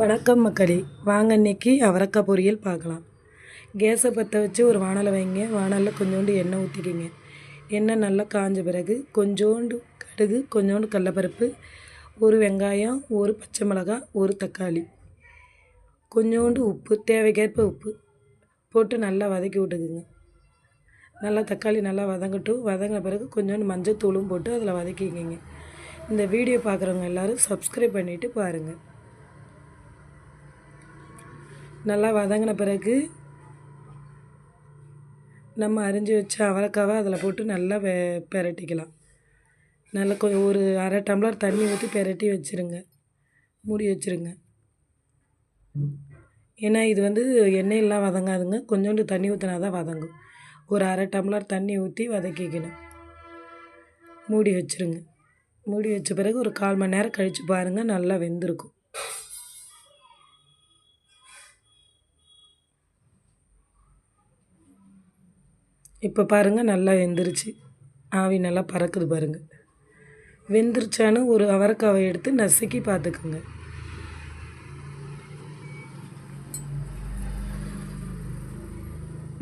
வணக்கம் மக்களே, வாங்க இன்றைக்கி அவரைக்காய் பொரியல் பார்க்கலாம். கேஸை பற்ற வச்சு ஒரு வானலை வைங்க. வானலில் கொஞ்சோண்டு எண்ணெய் ஊற்றிக்கிங்க. எண்ணெய் நல்லா காஞ்ச பிறகு கொஞ்சோண்டு கடுகு, கொஞ்சோண்டு கடலப்பருப்பு, ஒரு வெங்காயம், ஒரு பச்சை மிளகாய், ஒரு தக்காளி, கொஞ்சோண்டு உப்பு, தேவைக்கேற்ப உப்பு போட்டு நல்லா வதக்கி விட்டுக்குங்க. நல்லா தக்காளி நல்லா வதங்கட்டும். வதங்கின பிறகு கொஞ்சோண்டு மஞ்சள் தூளும் போட்டு அதில் வதக்கிக்கிங்க. இந்த வீடியோ பார்க்குறவங்க எல்லோரும் சப்ஸ்கிரைப் பண்ணிவிட்டு பாருங்கள். நல்லா வதங்கின பிறகு நம்ம அரிஞ்சு வச்ச அவரைக்காவை அதில் போட்டு நல்லா பெரட்டிக்கலாம். நல்லா கொஞ்சம் ஒரு அரை டம்ளர் தண்ணி ஊற்றி பெரட்டி வச்சுருங்க, மூடி வச்சுருங்க. ஏன்னா இது எண்ணெயெல்லாம் வதங்காதுங்க, கொஞ்சோண்டு தண்ணி ஊற்றினா தான் வதங்கும். ஒரு அரை டம்ளர் தண்ணி ஊற்றி வதக்கிக்கணும். மூடி வச்சுருங்க. மூடி வச்ச பிறகு ஒரு 1/4 மணி நேரம் கழித்து பாருங்கள், நல்லா வெந்திருக்கும். இப்போ பாருங்கள், நல்லா வெந்துருச்சு. ஆவி நல்லா பறக்குது பாருங்கள். வெந்துருச்சான்னு ஒரு அவரைக்காவை எடுத்து நசுக்கி பார்த்துக்குங்க.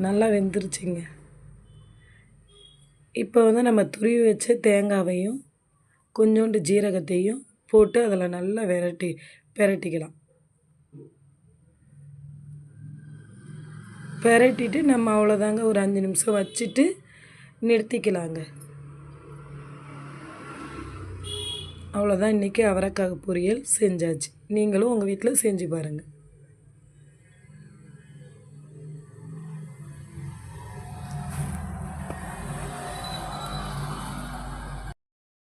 நல்லா வெந்துருச்சுங்க. இப்போ நம்ம துருவி வச்ச தேங்காவையும் கொஞ்சோண்டு ஜீரகத்தையும் போட்டு அதில் நல்லா பெரட்டிக்கலாம். பெரட்டிட்டு நம்ம அவ்வளோதாங்க, ஒரு 5 நிமிஷம் வச்சுட்டு நிறுத்திக்கலாங்க. அவ்வளோதான், இன்றைக்கி அவரைக்காய் பொரியல் செஞ்சாச்சு. நீங்களும் உங்கள் வீட்டில் செஞ்சு பாருங்கள்.